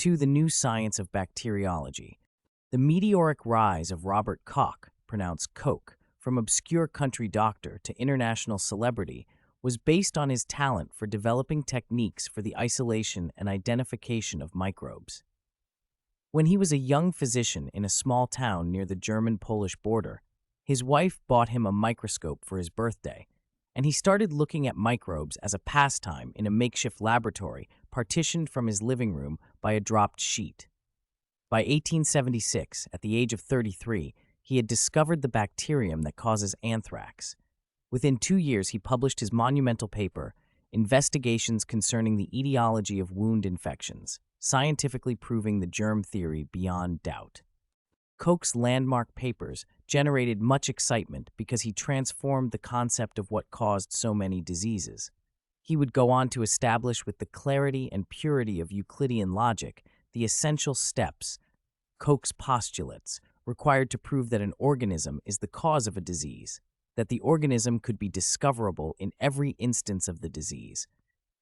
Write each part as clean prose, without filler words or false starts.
to the new science of bacteriology. The meteoric rise of Robert Koch, pronounced Koch, from obscure country doctor to international celebrity, was based on his talent for developing techniques for the isolation and identification of microbes. When he was a young physician in a small town near the German-Polish border, his wife bought him a microscope for his birthday, and he started looking at microbes as a pastime in a makeshift laboratory partitioned from his living room by a dropped sheet. By 1876, at the age of 33, he had discovered the bacterium that causes anthrax. Within 2 years, he published his monumental paper, Investigations Concerning the Etiology of Wound Infections, scientifically proving the germ theory beyond doubt. Koch's landmark papers generated much excitement because he transformed the concept of what caused so many diseases. He would go on to establish with the clarity and purity of Euclidean logic the essential steps, Koch's postulates, required to prove that an organism is the cause of a disease, that the organism could be discoverable in every instance of the disease,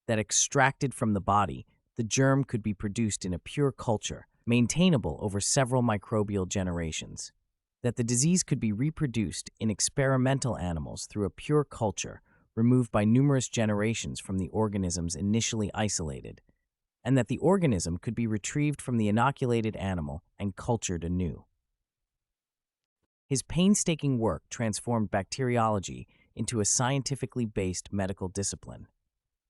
that extracted from the body, the germ could be produced in a pure culture, maintainable over several microbial generations, that the disease could be reproduced in experimental animals through a pure culture removed by numerous generations from the organisms initially isolated, and that the organism could be retrieved from the inoculated animal and cultured anew. His painstaking work transformed bacteriology into a scientifically based medical discipline.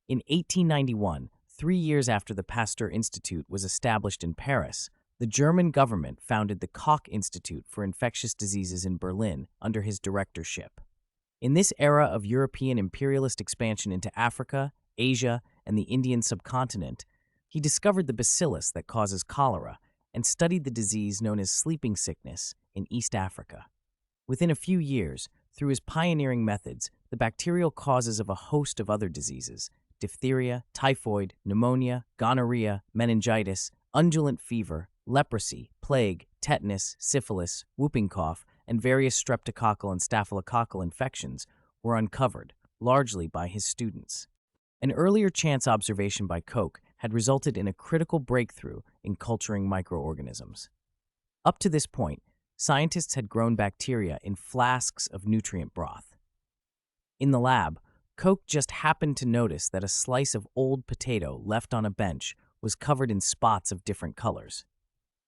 In 1891, 3 years after the Pasteur Institute was established in Paris, the German government founded the Koch Institute for Infectious Diseases in Berlin under his directorship. In this era of European imperialist expansion into Africa, Asia, and the Indian subcontinent, he discovered the bacillus that causes cholera and studied the disease known as sleeping sickness in East Africa. Within a few years, through his pioneering methods, the bacterial causes of a host of other diseases, diphtheria, typhoid, pneumonia, gonorrhea, meningitis, undulant fever, leprosy, plague, tetanus, syphilis, whooping cough, and various streptococcal and staphylococcal infections were uncovered, largely by his students. An earlier chance observation by Koch had resulted in a critical breakthrough in culturing microorganisms. Up to this point, scientists had grown bacteria in flasks of nutrient broth. In the lab, Koch just happened to notice that a slice of old potato left on a bench was covered in spots of different colors.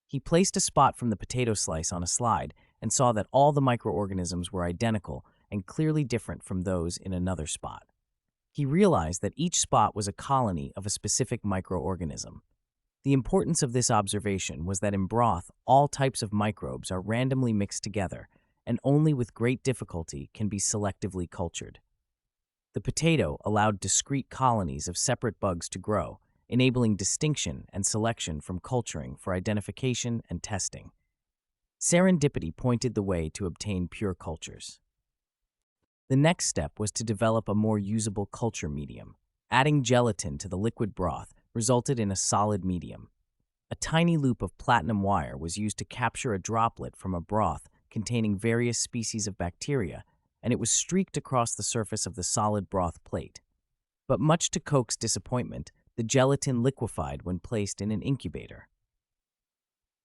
He placed a spot from the potato slice on a slide and saw that all the microorganisms were identical and clearly different from those in another spot. He realized that each spot was a colony of a specific microorganism. The importance of this observation was that in broth, all types of microbes are randomly mixed together and only with great difficulty can be selectively cultured. The potato allowed discrete colonies of separate bugs to grow, enabling distinction and selection from culturing for identification and testing. Serendipity pointed the way to obtain pure cultures. The next step was to develop a more usable culture medium. Adding gelatin to the liquid broth resulted in a solid medium. A tiny loop of platinum wire was used to capture a droplet from a broth containing various species of bacteria, and it was streaked across the surface of the solid broth plate. But much to Koch's disappointment, the gelatin liquefied when placed in an incubator.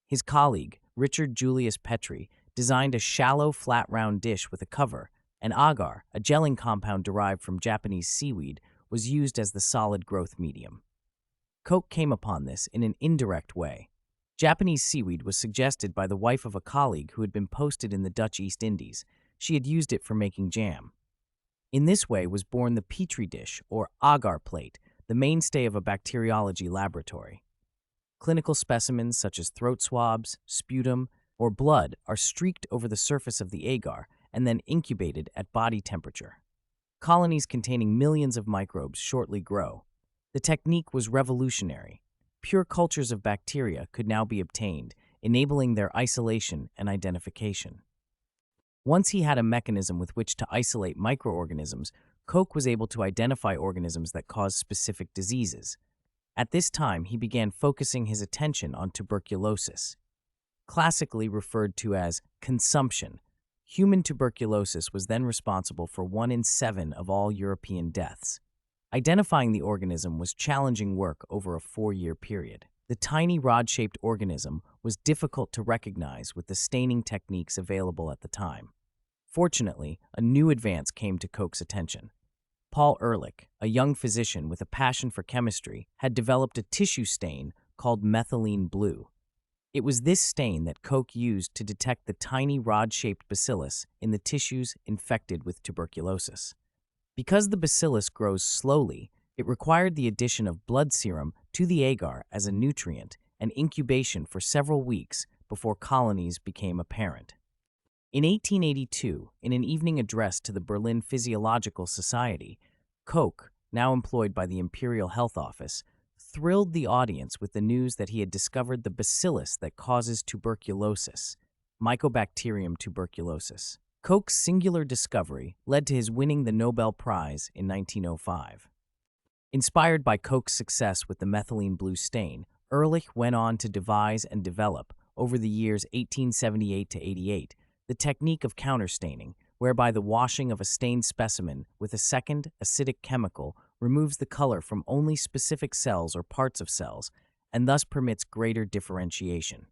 His colleague, Richard Julius Petri, designed a shallow, flat round dish with a cover, and agar, a gelling compound derived from Japanese seaweed, was used as the solid growth medium. Koch came upon this in an indirect way. Japanese seaweed was suggested by the wife of a colleague who had been posted in the Dutch East Indies. She had used it for making jam. In this way was born the Petri dish, or agar plate, the mainstay of a bacteriology laboratory. Clinical specimens such as throat swabs, sputum, or blood are streaked over the surface of the agar and then incubated at body temperature. Colonies containing millions of microbes shortly grow. The technique was revolutionary. Pure cultures of bacteria could now be obtained, enabling their isolation and identification. Once he had a mechanism with which to isolate microorganisms, Koch was able to identify organisms that cause specific diseases. At this time, he began focusing his attention on tuberculosis. Classically referred to as consumption, human tuberculosis was then responsible for 1 in 7 of all European deaths. Identifying the organism was challenging work over a 4-year period. The tiny rod-shaped organism was difficult to recognize with the staining techniques available at the time. Fortunately, a new advance came to Koch's attention. Paul Ehrlich, a young physician with a passion for chemistry, had developed a tissue stain called methylene blue. It was this stain that Koch used to detect the tiny rod-shaped bacillus in the tissues infected with tuberculosis. Because the bacillus grows slowly, it required the addition of blood serum to the agar as a nutrient and incubation for several weeks before colonies became apparent. In 1882, in an evening address to the Berlin Physiological Society, Koch, now employed by the Imperial Health Office, thrilled the audience with the news that he had discovered the bacillus that causes tuberculosis, Mycobacterium tuberculosis. Koch's singular discovery led to his winning the Nobel Prize in 1905. Inspired by Koch's success with the methylene blue stain, Ehrlich went on to devise and develop, over the years 1878 to 88, the technique of counterstaining, whereby the washing of a stained specimen with a second, acidic chemical removes the color from only specific cells or parts of cells, and thus permits greater differentiation.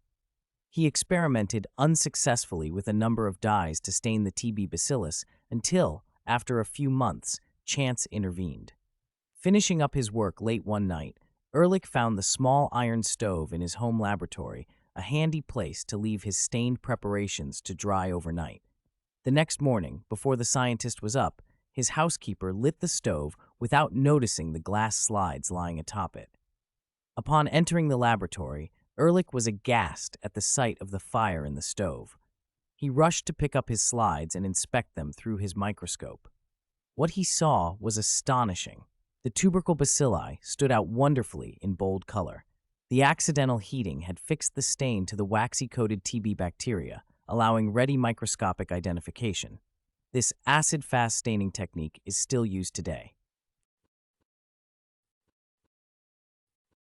He experimented unsuccessfully with a number of dyes to stain the TB bacillus until, after a few months, chance intervened. Finishing up his work late one night, Ehrlich found the small iron stove in his home laboratory, a handy place to leave his stained preparations to dry overnight. The next morning, before the scientist was up, his housekeeper lit the stove without noticing the glass slides lying atop it. Upon entering the laboratory, Ehrlich was aghast at the sight of the fire in the stove. He rushed to pick up his slides and inspect them through his microscope. What he saw was astonishing. The tubercle bacilli stood out wonderfully in bold color. The accidental heating had fixed the stain to the waxy-coated TB bacteria, allowing ready microscopic identification. This acid-fast staining technique is still used today.